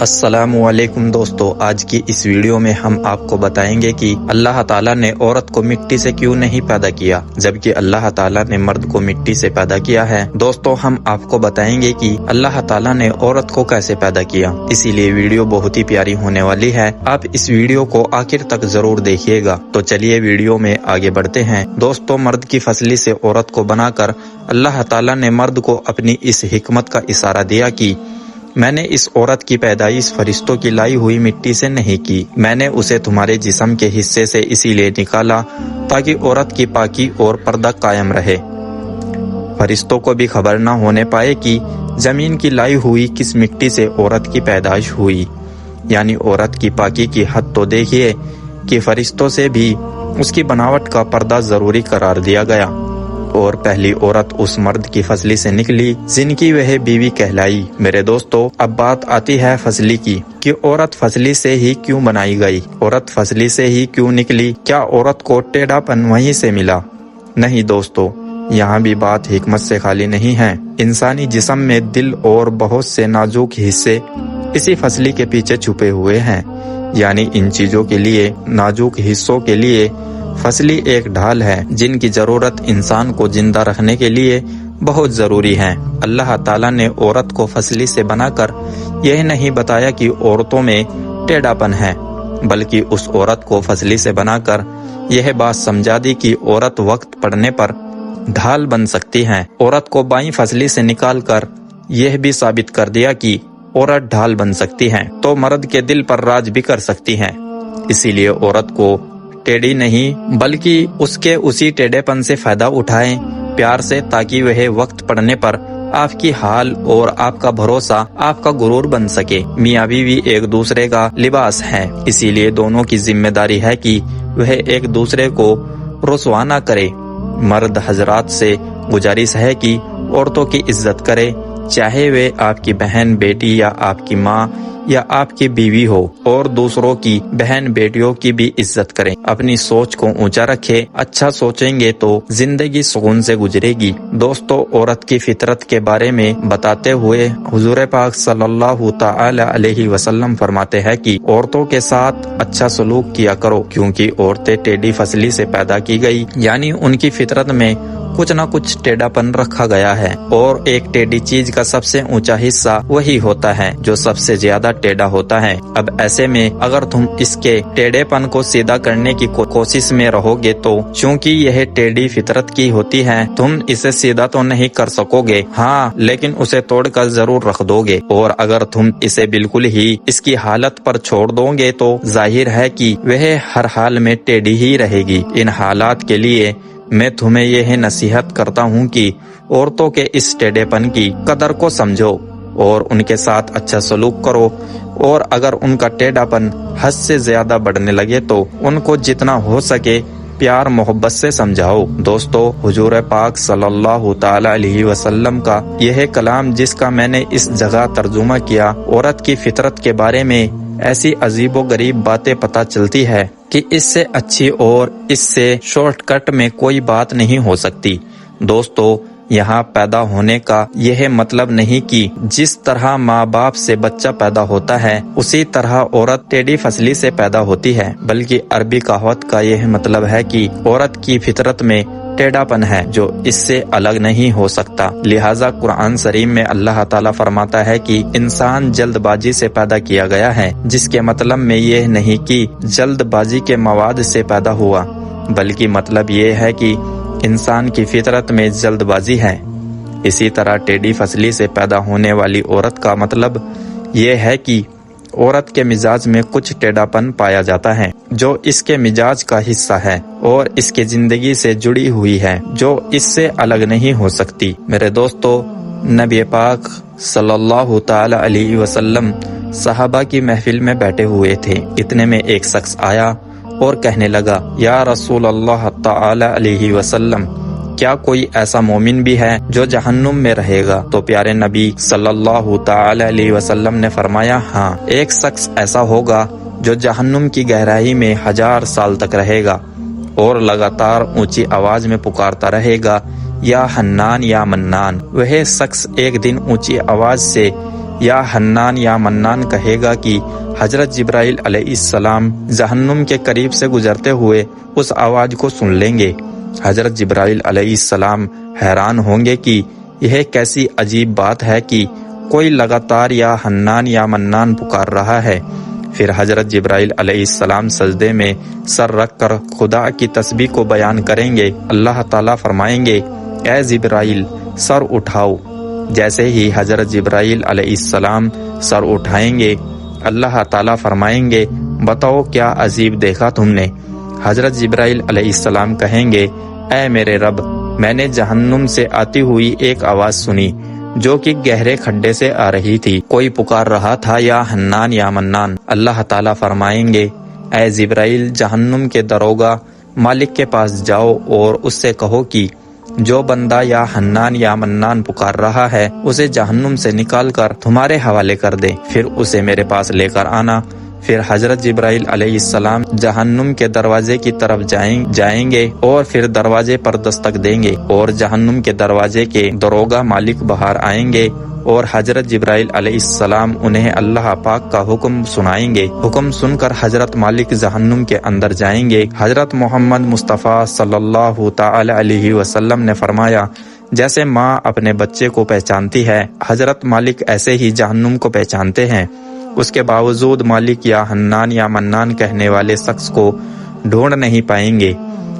السلام علیکم دوستو، آج کی اس ویڈیو میں ہم آپ کو بتائیں گے کہ اللہ تعالیٰ نے عورت کو مٹی سے کیوں نہیں پیدا کیا جبکہ اللہ تعالیٰ نے مرد کو مٹی سے پیدا کیا ہے۔ دوستو، ہم آپ کو بتائیں گے کہ اللہ تعالیٰ نے عورت کو کیسے پیدا کیا، اسی لیے ویڈیو بہت ہی پیاری ہونے والی ہے۔ آپ اس ویڈیو کو آخر تک ضرور دیکھیے گا۔ تو چلیے ویڈیو میں آگے بڑھتے ہیں۔ دوستو، مرد کی فصلی سے عورت کو بنا کر اللہ تعالیٰ نے مرد کو اپنی اس حکمت کا اشارہ دیا کہ میں نے اس عورت کی پیدائش فرشتوں کی لائی ہوئی مٹی سے نہیں کی، میں نے اسے تمہارے جسم کے حصے سے اسی لیے نکالا تاکہ عورت کی پاکی اور پردہ قائم رہے، فرشتوں کو بھی خبر نہ ہونے پائے کہ زمین کی لائی ہوئی کس مٹی سے عورت کی پیدائش ہوئی۔ یعنی عورت کی پاکی کی حد تو دیکھیے کہ فرشتوں سے بھی اس کی بناوٹ کا پردہ ضروری قرار دیا گیا، اور پہلی عورت اس مرد کی فصلی سے نکلی جن کی وہ بیوی کہلائی۔ میرے دوستو، اب بات آتی ہے فصلی کی کہ عورت فصلی سے ہی کیوں بنائی گئی، عورت فصلی سے ہی کیوں نکلی؟ کیا عورت کو ٹیڑھا پن وہیں سے ملا؟ نہیں دوستو، یہاں بھی بات حکمت سے خالی نہیں ہے۔ انسانی جسم میں دل اور بہت سے نازک حصے اسی فصلی کے پیچھے چھپے ہوئے ہیں۔ یعنی ان چیزوں کے لیے، نازک حصوں کے لیے فصلی ایک ڈھال ہے جن کی ضرورت انسان کو زندہ رکھنے کے لیے بہت ضروری ہے۔ اللہ تعالیٰ نے عورت کو فصلی سے بنا کر یہ نہیں بتایا کہ عورتوں میں ٹیڑھا پن ہے، بلکہ اس عورت کو فصلی سے بنا کر یہ بات سمجھا دی کہ عورت وقت پڑنے پر ڈھال بن سکتی ہے۔ عورت کو بائیں فصلی سے نکال کر یہ بھی ثابت کر دیا کہ عورت ڈھال بن سکتی ہے تو مرد کے دل پر راج بھی کر سکتی ہے۔ اسی لیے عورت کو ٹیڑھی نہیں بلکہ اس کے اسی ٹیڑھے پن سے فائدہ اٹھائیں پیار سے، تاکہ وہ وقت پڑنے پر آپ کی حال اور آپ کا بھروسہ، آپ کا غرور بن سکے۔ میاں بیوی ایک دوسرے کا لباس ہے، اسی لیے دونوں کی ذمہ داری ہے کہ وہ ایک دوسرے کو رسوا نہ کرے۔ مرد حضرات سے گزارش ہے کہ عورتوں کی عزت کرے، چاہے وہ آپ کی بہن، بیٹی یا آپ کی ماں یا آپ کی بیوی ہو، اور دوسروں کی بہن بیٹیوں کی بھی عزت کریں۔ اپنی سوچ کو اونچا رکھے، اچھا سوچیں گے تو زندگی سکون سے گزرے گی۔ دوستو، عورت کی فطرت کے بارے میں بتاتے ہوئے حضور پاک صلی اللہ تعالی علیہ وسلم فرماتے ہیں کہ عورتوں کے ساتھ اچھا سلوک کیا کرو، کیونکہ عورتیں ٹیڑھی فصلی سے پیدا کی گئی، یعنی ان کی فطرت میں کچھ نہ کچھ ٹیڑھا پن رکھا گیا ہے، اور ایک ٹیڑھی چیز کا سب سے اونچا حصہ وہی ہوتا ہے جو سب سے زیادہ ٹیڑھا ہوتا ہے۔ اب ایسے میں اگر تم اس کے ٹیڑھے پن کو سیدھا کرنے کی کوشش میں رہو گے تو چونکہ یہ ٹیڑھی فطرت کی ہوتی ہے، تم اسے سیدھا تو نہیں کر سکو گے، ہاں لیکن اسے توڑ کر ضرور رکھ دو گے، اور اگر تم اسے بالکل ہی اس کی حالت پر چھوڑ دو گے تو ظاہر ہے کہ وہ ہر حال میں ٹیڑھی ہی رہے گی۔ ان حالات کے لیے میں تمہیں یہ نصیحت کرتا ہوں کہ عورتوں کے اس ٹیڑھے پن کی قدر کو سمجھو اور ان کے ساتھ اچھا سلوک کرو، اور اگر ان کا ٹیڑھا پن حد سے زیادہ بڑھنے لگے تو ان کو جتنا ہو سکے پیار محبت سے سمجھاؤ۔ دوستو، حضور پاک صلی اللہ تعالی علیہ وسلم کا یہ کلام جس کا میں نے اس جگہ ترجمہ کیا، عورت کی فطرت کے بارے میں ایسی عجیب و غریب باتیں پتہ چلتی ہے کہ اس سے اچھی اور اس سے شارٹ کٹ میں کوئی بات نہیں ہو سکتی۔ دوستو، یہاں پیدا ہونے کا یہ مطلب نہیں کہ جس طرح ماں باپ سے بچہ پیدا ہوتا ہے اسی طرح عورت ٹیڑھی فصلی سے پیدا ہوتی ہے، بلکہ عربی کہاوت کا یہ مطلب ہے کہ عورت کی فطرت میں ٹیڑھا پن ہے جو اس سے الگ نہیں ہو سکتا۔ لہٰذا قرآن کریم میں اللہ تعالیٰ فرماتا ہے کہ انسان جلد بازی سے پیدا کیا گیا ہے، جس کے مطلب میں یہ نہیں کہ جلد بازی کے مواد سے پیدا ہوا، بلکہ مطلب یہ ہے کہ انسان کی فطرت میں جلد بازی ہے۔ اسی طرح ٹیڑھی فصلی سے پیدا ہونے والی عورت کا مطلب یہ ہے کہ عورت کے مزاج میں کچھ ٹیڑھا پن پایا جاتا ہے جو اس کے مزاج کا حصہ ہے اور اس کی زندگی سے جڑی ہوئی ہے، جو اس سے الگ نہیں ہو سکتی۔ میرے دوستو، نبی پاک صلی اللہ تعالی علیہ وسلم صحابہ کی محفل میں بیٹھے ہوئے تھے، اتنے میں ایک شخص آیا اور کہنے لگا، یا رسول اللہ تعالی علیہ وسلم، کیا کوئی ایسا مومن بھی ہے جو جہنم میں رہے گا؟ تو پیارے نبی صلی اللہ تعالی علیہ وسلم نے فرمایا، ہاں، ایک شخص ایسا ہوگا جو جہنم کی گہرائی میں 1000 سال تک رہے گا اور لگاتار اونچی آواز میں پکارتا رہے گا، یا حنان یا منان۔ وہ شخص ایک دن اونچی آواز سے یا حنان یا منان کہے گا کہ حضرت جبرائیل علیہ السلام جہنم کے قریب سے گزرتے ہوئے اس آواز کو سن لیں گے۔ حضرت جبرائیل علیہ السلام حیران ہوں گے کہ یہ کیسی عجیب بات ہے کہ کوئی لگاتار یا حنان یا منان پکار رہا ہے۔ پھر حضرت جبرائیل علیہ السلام سجدے میں سر رکھ کر خدا کی تسبیح کو بیان کریں گے۔ اللہ تعالیٰ فرمائیں گے، اے جبرائیل سر اٹھاؤ۔ جیسے ہی حضرت جبرائیل علیہ السلام سر اٹھائیں گے، اللہ تعالیٰ فرمائیں گے، بتاؤ کیا عجیب دیکھا تم نے؟ حضرت جبرائیل علیہ السلام کہیں گے، اے میرے رب، میں نے جہنم سے آتی ہوئی ایک آواز سنی جو کہ گہرے کھڈے سے آ رہی تھی، کوئی پکار رہا تھا یا حنان یا منان۔ اللہ تعالیٰ فرمائیں گے، اے جبرائیل جہنم کے دروگا مالک کے پاس جاؤ اور اس سے کہو کہ جو بندہ یا حنان یا منان پکار رہا ہے اسے جہنم سے نکال کر تمہارے حوالے کر دے، پھر اسے میرے پاس لے کر آنا۔ پھر حضرت جبرائیل علیہ السلام جہنم کے دروازے کی طرف جائیں گے اور پھر دروازے پر دستک دیں گے اور جہنم کے دروازے کے دروگا مالک باہر آئیں گے اور حضرت جبرائیل علیہ السلام انہیں اللہ پاک کا حکم سنائیں گے۔ حکم سن کر حضرت مالک جہنم کے اندر جائیں گے۔ حضرت محمد مصطفیٰ صلی اللہ تعالی علیہ وسلم نے فرمایا، جیسے ماں اپنے بچے کو پہچانتی ہے، حضرت مالک ایسے ہی جہنم کو پہچانتے ہیں۔ اس کے باوجود مالک یا حنان یا منان کہنے والے شخص کو ڈھونڈ نہیں پائیں گے۔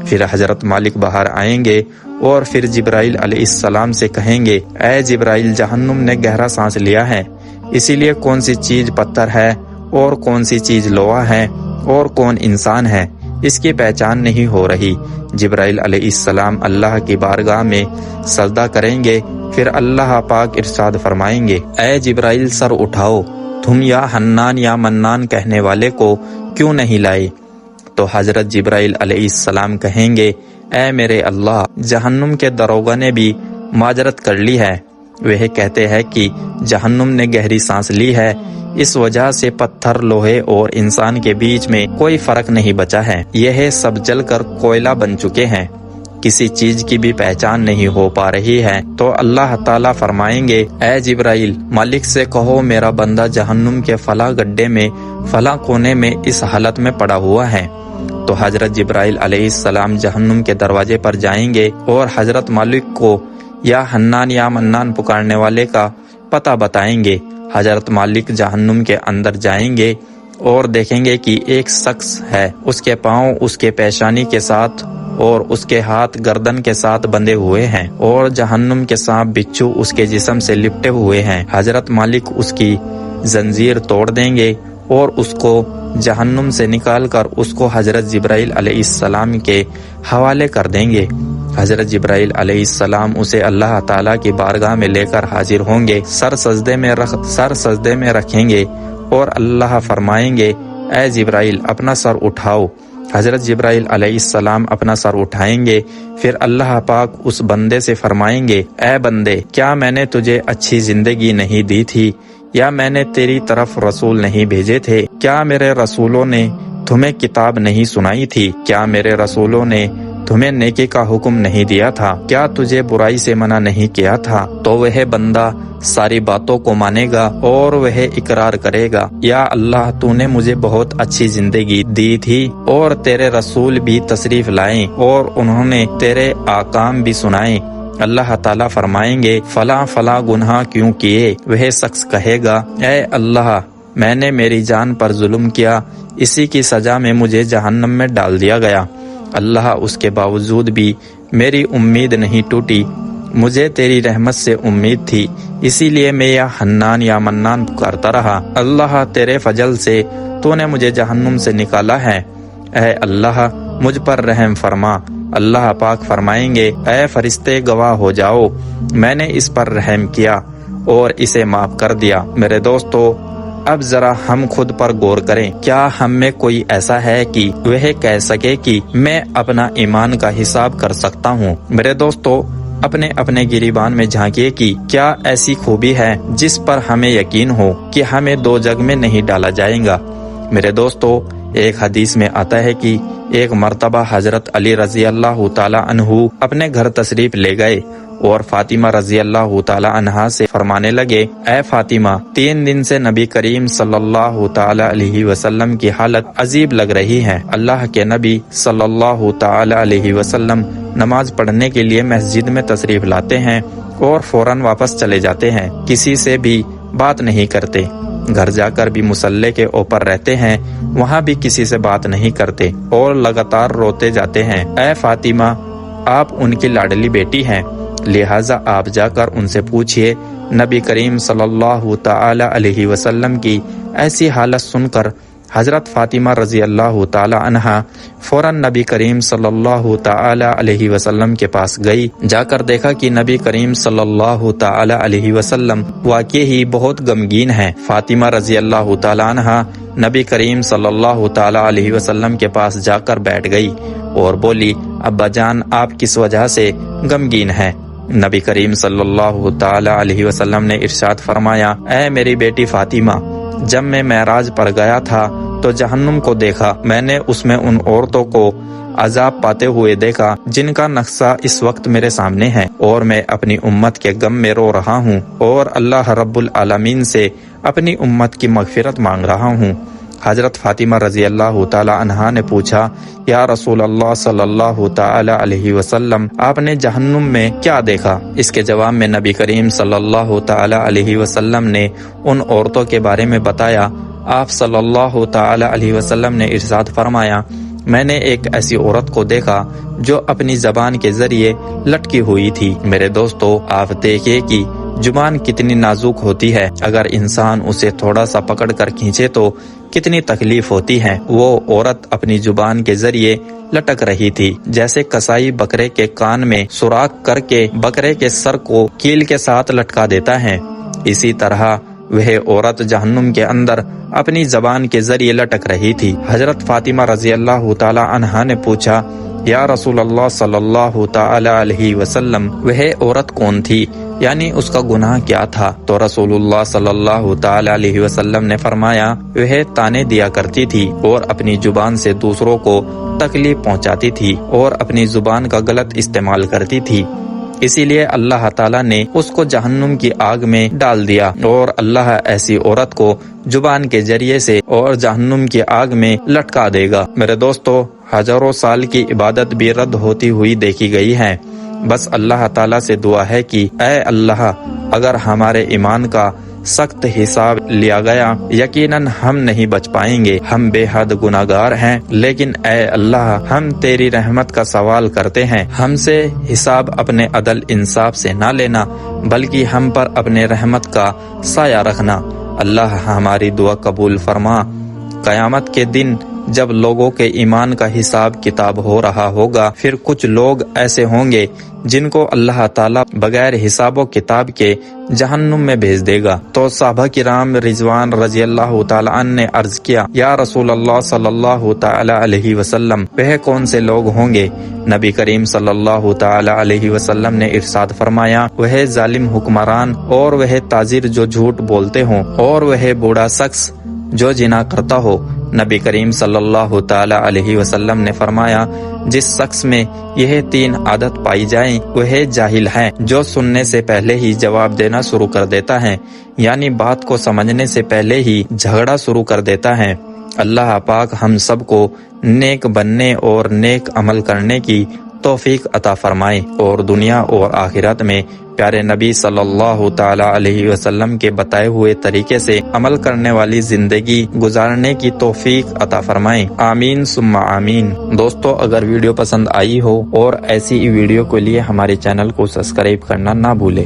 پھر حضرت مالک باہر آئیں گے اور پھر جبرائیل علیہ السلام سے کہیں گے، اے جبرائیل جہنم نے گہرا سانس لیا ہے، اسی لیے کون سی چیز پتھر ہے اور کون سی چیز لوہا ہے اور کون انسان ہے اس کی پہچان نہیں ہو رہی۔ جبرائیل علیہ السلام اللہ کی بارگاہ میں سجدہ کریں گے، پھر اللہ پاک ارشاد فرمائیں گے، اے جبرائیل سر اٹھاؤ، تم یا حنان یا منان کہنے والے کو کیوں نہیں لائے؟ تو حضرت جبرائیل علیہ السلام کہیں گے، اے میرے اللہ، جہنم کے دروگا نے بھی معذرت کر لی ہے۔ وہ کہتے ہیں کہ جہنم نے گہری سانس لی ہے، اس وجہ سے پتھر، لوہے اور انسان کے بیچ میں کوئی فرق نہیں بچا ہے، یہ سب جل کر کوئلہ بن چکے ہیں، کسی چیز کی بھی پہچان نہیں ہو پا رہی ہے۔ تو اللہ تعالیٰ فرمائیں گے، اے جبرائیل مالک سے کہو میرا بندہ جہنم کے فلاں گڈھے میں فلاں کونے میں اس حالت میں پڑا ہوا ہے۔ تو حضرت جبرائیل علیہ السلام جہنم کے دروازے پر جائیں گے اور حضرت مالک کو یا حنان یا منان پکارنے والے کا پتہ بتائیں گے۔ حضرت مالک جہنم کے اندر جائیں گے اور دیکھیں گے کہ ایک شخص ہے، اس کے پاؤں اس کے پیشانی کے ساتھ اور اس کے ہاتھ گردن کے ساتھ بندھے ہوئے ہیں اور جہنم کے سانپ بچھو اس کے جسم سے لپٹے ہوئے ہیں۔ حضرت مالک اس کی زنجیر توڑ دیں گے اور اس کو جہنم سے نکال کر اس کو حضرت جبرائیل علیہ السلام کے حوالے کر دیں گے۔ حضرت جبرائیل علیہ السلام اسے اللہ تعالیٰ کی بارگاہ میں لے کر حاضر ہوں گے، سر سجدے میں رکھیں گے اور اللہ فرمائیں گے، اے جبرائیل اپنا سر اٹھاؤ۔ حضرت جبرائیل علیہ السلام اپنا سر اٹھائیں گے، پھر اللہ پاک اس بندے سے فرمائیں گے، اے بندے، کیا میں نے تجھے اچھی زندگی نہیں دی تھی یا میں نے تیری طرف رسول نہیں بھیجے تھے؟ کیا میرے رسولوں نے تمہیں کتاب نہیں سنائی تھی؟ کیا میرے رسولوں نے تمہیں نیکی کا حکم نہیں دیا تھا؟ کیا تجھے برائی سے منع نہیں کیا تھا؟ تو وہ بندہ ساری باتوں کو مانے گا اور وہ اقرار کرے گا، یا اللہ تو نے مجھے بہت اچھی زندگی دی تھی اور تیرے رسول بھی تشریف لائیں اور انہوں نے تیرے احکام بھی سنائے۔ اللہ تعالیٰ فرمائیں گے، فلاں فلاں گناہ کیوں کیے؟ وہ شخص کہے گا، اے اللہ میں نے میری جان پر ظلم کیا، اسی کی سزا میں مجھے جہنم میں ڈال دیا گیا۔ اللہ اس کے باوجود بھی میری امید نہیں ٹوٹی، مجھے تیری رحمت سے امید تھی، اسی لیے میں یا حنان یا منان پکارتا رہا۔ اللہ تیرے فضل سے تو نے مجھے جہنم سے نکالا ہے، اے اللہ مجھ پر رحم فرما۔ اللہ پاک فرمائیں گے، اے فرشتے گواہ ہو جاؤ، میں نے اس پر رحم کیا اور اسے معاف کر دیا۔ میرے دوستو، اب ذرا ہم خود پر غور کریں، کیا ہم میں کوئی ایسا ہے کہ وہ کہہ سکے کہ میں اپنا ایمان کا حساب کر سکتا ہوں؟ میرے دوستو، اپنے اپنے گریبان میں جھانکیے کہ کیا ایسی خوبی ہے جس پر ہمیں یقین ہو کہ ہمیں دو جگ میں نہیں ڈالا جائے گا؟ میرے دوستو، ایک حدیث میں آتا ہے کہ ایک مرتبہ حضرت علی رضی اللہ تعالی عنہ اپنے گھر تشریف لے گئے اور فاطمہ رضی اللہ تعالی عنہا سے فرمانے لگے، اے فاطمہ، 3 دن سے نبی کریم صلی اللہ تعالی علیہ وسلم کی حالت عجیب لگ رہی ہے۔ اللہ کے نبی صلی اللہ تعالی علیہ وسلم نماز پڑھنے کے لیے مسجد میں تشریف لاتے ہیں اور فوراً واپس چلے جاتے ہیں، کسی سے بھی بات نہیں کرتے، گھر جا کر بھی مصلی کے اوپر رہتے ہیں، وہاں بھی کسی سے بات نہیں کرتے اور لگاتار روتے جاتے ہیں۔ اے فاطمہ، آپ ان کی لاڈلی بیٹی ہیں، لہٰذا آپ جا کر ان سے پوچھئے۔ نبی کریم صلی اللہ تعالی علیہ وسلم کی ایسی حالت سن کر حضرت فاطمہ رضی اللہ تعالی عنہا فوراً نبی کریم صلی اللہ تعالی علیہ وسلم کے پاس گئی۔ جا کر دیکھا کہ نبی کریم صلی اللہ تعالی علیہ وسلم واقعی ہی بہت غمگین ہیں۔ فاطمہ رضی اللہ تعالی عنہا نبی کریم صلی اللہ تعالی علیہ وسلم کے پاس جا کر بیٹھ گئی اور بولی، ابا جان، آپ کس وجہ سے غمگین ہیں؟ نبی کریم صلی اللہ تعالی علیہ وسلم نے ارشاد فرمایا، اے میری بیٹی فاطمہ، جب میں معراج پر گیا تھا تو جہنم کو دیکھا، میں نے اس میں ان عورتوں کو عذاب پاتے ہوئے دیکھا جن کا نقشہ اس وقت میرے سامنے ہے، اور میں اپنی امت کے غم میں رو رہا ہوں اور اللہ رب العالمین سے اپنی امت کی مغفرت مانگ رہا ہوں۔ حضرت فاطمہ رضی اللہ تعالی عنہا نے پوچھا، یا رسول اللہ صلی اللہ تعالی علیہ وسلم، آپ نے جہنم میں کیا دیکھا؟ اس کے جواب میں نبی کریم صلی اللہ تعالی علیہ وسلم نے ان عورتوں کے بارے میں بتایا۔ آپ صلی اللہ تعالی علیہ وسلم نے ارشاد فرمایا، میں نے ایک ایسی عورت کو دیکھا جو اپنی زبان کے ذریعے لٹکی ہوئی تھی۔ میرے دوستو، آپ دیکھیے کہ زبان کتنی نازک ہوتی ہے، اگر انسان اسے تھوڑا سا پکڑ کر کھینچے تو کتنی تکلیف ہوتی ہے۔ وہ عورت اپنی زبان کے ذریعے لٹک رہی تھی، جیسے کسائی بکرے کے کان میں سوراخ کر کے بکرے کے سر کو کیل کے ساتھ لٹکا دیتا ہے، اسی طرح وہ عورت جہنم کے اندر اپنی زبان کے ذریعے لٹک رہی تھی۔ حضرت فاطمہ رضی اللہ تعالی عنہا نے پوچھا، یا رسول اللہ صلی اللہ تعالی علیہ وسلم، وہ عورت کون تھی، یعنی اس کا گناہ کیا تھا؟ تو رسول اللہ صلی اللہ تعالی علیہ وسلم نے فرمایا، وہ تانے دیا کرتی تھی اور اپنی زبان سے دوسروں کو تکلیف پہنچاتی تھی اور اپنی زبان کا غلط استعمال کرتی تھی، اسی لیے اللہ تعالیٰ نے اس کو جہنم کی آگ میں ڈال دیا، اور اللہ ایسی عورت کو زبان کے ذریعے سے اور جہنم کی آگ میں لٹکا دے گا۔ میرے دوستو، ہزاروں سال کی عبادت بھی رد ہوتی ہوئی دیکھی گئی ہے۔ بس اللہ تعالیٰ سے دعا ہے کہ اے اللہ، اگر ہمارے ایمان کا سخت حساب لیا گیا، یقیناً ہم نہیں بچ پائیں گے، ہم بے حد گناہگار ہیں، لیکن اے اللہ، ہم تیری رحمت کا سوال کرتے ہیں، ہم سے حساب اپنے عدل انصاف سے نہ لینا، بلکہ ہم پر اپنے رحمت کا سایہ رکھنا۔ اللہ ہماری دعا قبول فرما۔ قیامت کے دن جب لوگوں کے ایمان کا حساب کتاب ہو رہا ہوگا، پھر کچھ لوگ ایسے ہوں گے جن کو اللہ تعالیٰ بغیر حساب و کتاب کے جہنم میں بھیج دے گا۔ تو صحابہ کرام رضوان رضی اللہ تعالیٰ عنہ نے عرض کیا، یا رسول اللہ صلی اللہ تعالی علیہ وسلم، وہ کون سے لوگ ہوں گے؟ نبی کریم صلی اللہ تعالی علیہ وسلم نے ارشاد فرمایا، وہ ظالم حکمران، اور وہ تاجر جو جھوٹ بولتے ہوں، اور وہ بوڑھا شخص جو زنا کرتا ہو۔ نبی کریم صلی اللہ تعالی علیہ وسلم نے فرمایا، جس شخص میں یہ 3 عادت پائی جائیں وہ جاہل ہے، جو سننے سے پہلے ہی جواب دینا شروع کر دیتا ہے، یعنی بات کو سمجھنے سے پہلے ہی جھگڑا شروع کر دیتا ہے۔ اللہ پاک ہم سب کو نیک بننے اور نیک عمل کرنے کی توفیق عطا فرمائے، اور دنیا اور آخرت میں پیارے نبی صلی اللہ تعالی علیہ وسلم کے بتائے ہوئے طریقے سے عمل کرنے والی زندگی گزارنے کی توفیق عطا فرمائے، آمین ثم آمین۔ دوستو، اگر ویڈیو پسند آئی ہو اور ایسی ہی ویڈیو کے لیے ہمارے چینل کو سبسکرائب کرنا نہ بھولے۔